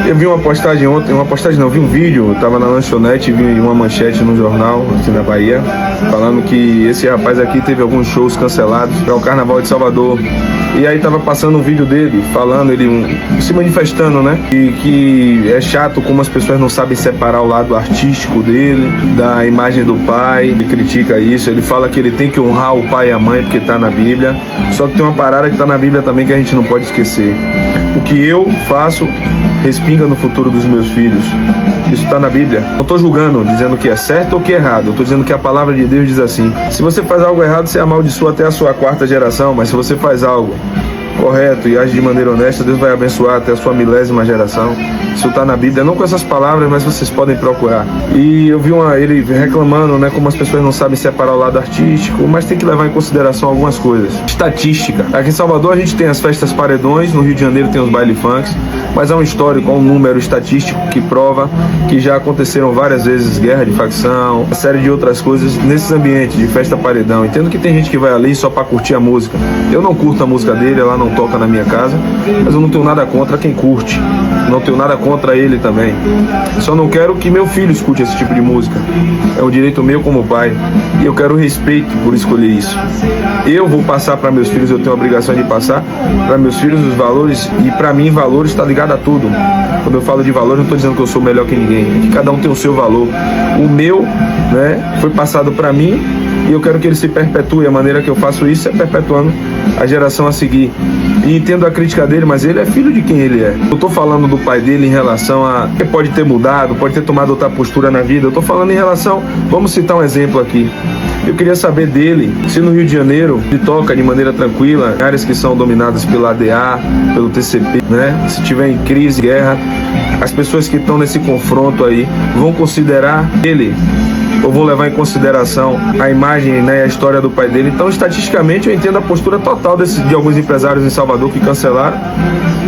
Eu vi uma postagem ontem, vi um vídeo, eu tava na lanchonete, vi uma manchete no jornal, aqui na Bahia, falando que esse rapaz aqui teve alguns shows cancelados para o Carnaval de Salvador. E aí tava passando um vídeo dele, falando, ele se manifestando, né? E que é chato como as pessoas não sabem separar o lado artístico dele, da imagem do pai. Ele critica isso, ele fala que ele tem que honrar o pai e a mãe porque tá na Bíblia. Só que tem uma parada que tá na Bíblia também que a gente não pode esquecer. O que eu faço respinga no futuro dos meus filhos. Isso tá na Bíblia. Não tô julgando, dizendo que é certo ou que é errado. Eu tô dizendo que a palavra de Deus diz assim: se você faz algo errado, você amaldiçoa até a sua 4ª geração, mas se você faz algo correto e age de maneira honesta, Deus vai abençoar até a sua 1000ª geração. Isso está na Bíblia, não com essas palavras, mas vocês podem procurar. E eu vi ele reclamando, né, como as pessoas não sabem separar o lado artístico, mas tem que levar em consideração algumas coisas. Estatística. Aqui em Salvador a gente tem as festas paredões, no Rio de Janeiro tem os baile funks, mas há um histórico, há um número estatístico que prova que já aconteceram várias vezes guerra de facção, uma série de outras coisas nesses ambientes de festa paredão. Entendo que tem gente que vai ali só para curtir a música. Eu não curto a música dele, ela não toca na minha casa, mas eu não tenho nada contra quem curte. Não tenho nada contra ele também. Só não quero que meu filho escute esse tipo de música. É um direito meu como pai. E eu quero respeito por escolher isso. Eu vou passar para meus filhos, eu tenho a obrigação de passar para meus filhos os valores. E para mim, valores está ligado a tudo. Quando eu falo de valores, não estou dizendo que eu sou melhor que ninguém. É que cada um tem o seu valor. O meu, né, foi passado para mim. E eu quero que ele se perpetue. A maneira que eu faço isso é perpetuando a geração a seguir. E entendo a crítica dele, mas ele é filho de quem ele é. Eu estou falando do pai dele em relação a... Ele pode ter mudado, pode ter tomado outra postura na vida. Eu estou falando em relação... Vamos citar um exemplo aqui. Eu queria saber dele, se no Rio de Janeiro ele toca de maneira tranquila, em áreas que são dominadas pela ADA, pelo TCP, né? Se tiver em crise, guerra, as pessoas que estão nesse confronto aí vão considerar ele, ou vão levar em consideração a imagem, né, a história do pai dele. Então, estatisticamente, eu entendo a postura total de alguns empresários em Salvador que cancelaram,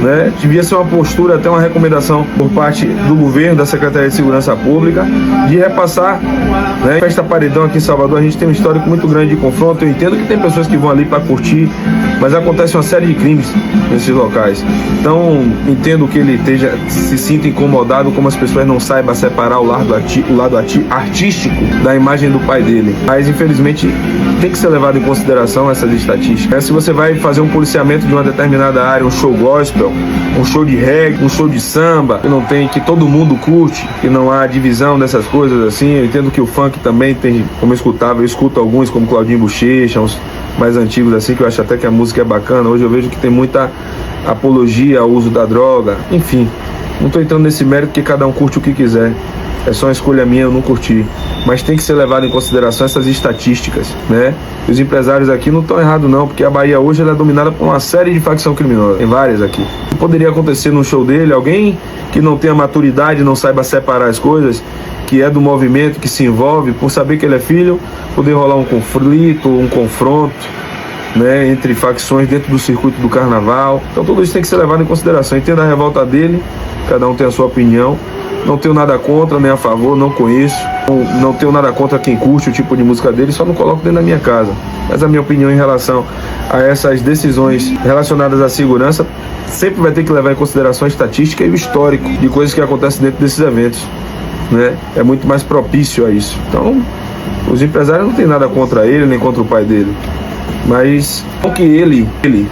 né? Devia ser uma postura, até uma recomendação por parte do governo, da Secretaria de Segurança Pública, de repassar, né? Festa paredão aqui em Salvador, a gente tem um histórico muito grande de confronto. Eu entendo que tem pessoas que vão ali para curtir, mas acontece uma série de crimes nesses locais. Então, entendo que ele se sinta incomodado, como as pessoas não saibam separar o lado artístico da imagem do pai dele. Mas, infelizmente, tem que ser levado em consideração essas estatísticas. Se você vai fazer um policiamento de uma determinada área, um show gospel, um show de reggae, um show de samba, que todo mundo curte, que não há divisão dessas coisas assim. Eu entendo que o funk também tem, como eu escuto alguns, como Claudinho Bochecha, uns mais antigos assim, que eu acho até que a música é bacana. Hoje eu vejo que tem muita apologia ao uso da droga. Enfim, não estou entrando nesse mérito, porque cada um curte o que quiser. É só uma escolha minha, eu não curti. Mas tem que ser levado em consideração essas estatísticas, né? Os empresários aqui não estão errados não, porque a Bahia hoje ela é dominada por uma série de facção criminosa. Tem várias aqui. Poderia acontecer num show dele, alguém que não tenha maturidade, não saiba separar as coisas, que é do movimento, que se envolve, por saber que ele é filho, poder rolar um conflito, um confronto, né, entre facções dentro do circuito do carnaval. Então tudo isso tem que ser levado em consideração. Entenda a revolta dele, cada um tem a sua opinião. Não tenho nada contra, nem a favor, não conheço. Não tenho nada contra quem curte o tipo de música dele, só não coloco dentro da minha casa. Mas a minha opinião em relação a essas decisões relacionadas à segurança sempre vai ter que levar em consideração a estatística e o histórico de coisas que acontecem dentro desses eventos, né? É muito mais propício a isso. Então, os empresários não têm nada contra ele, nem contra o pai dele. Mas não que ele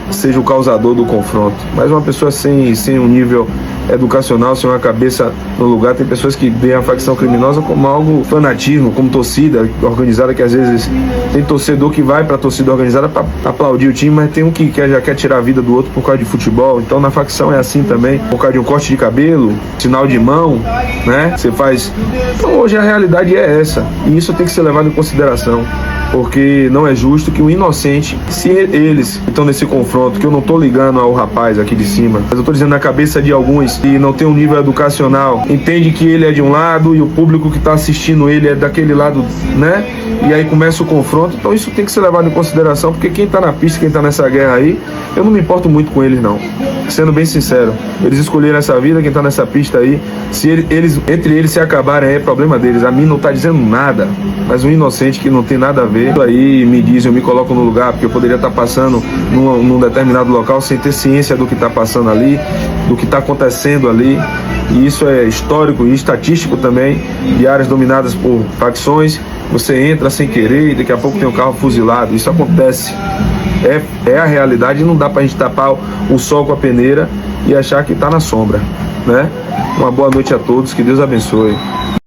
seja o causador do confronto, mas uma pessoa sem um nível educacional, sem uma cabeça no lugar. Tem pessoas que veem a facção criminosa como algo fanatismo, como torcida organizada, que às vezes tem torcedor que vai para a torcida organizada para aplaudir o time, mas tem um que já quer tirar a vida do outro por causa de futebol. Então na facção é assim também, por causa de um corte de cabelo, sinal de mão, né? Você faz. Então hoje a realidade é essa, e isso tem que ser levado em consideração. Porque não é justo que o inocente, se eles estão nesse confronto, que eu não estou ligando ao rapaz aqui de cima, mas eu estou dizendo na cabeça de alguns que não tem um nível educacional, entende que ele é de um lado e o público que está assistindo ele é daquele lado, né? E aí começa o confronto. Então isso tem que ser levado em consideração, porque quem está na pista, quem está nessa guerra aí, eu não me importo muito com eles não. Sendo bem sincero, eles escolheram essa vida, quem está nessa pista aí, se entre eles se acabarem é problema deles. A mim não está dizendo nada, mas um inocente que não tem nada a ver, aí me diz, eu me coloco no lugar, porque eu poderia estar passando num determinado local sem ter ciência do que está passando ali, do que está acontecendo ali. e isso é histórico e estatístico também, de áreas dominadas por facções, você entra sem querer e daqui a pouco tem um carro fuzilado. Isso acontece, é a realidade, e não dá pra gente tapar o sol com a peneira e achar que tá na sombra, né? Uma boa noite a todos, que Deus abençoe.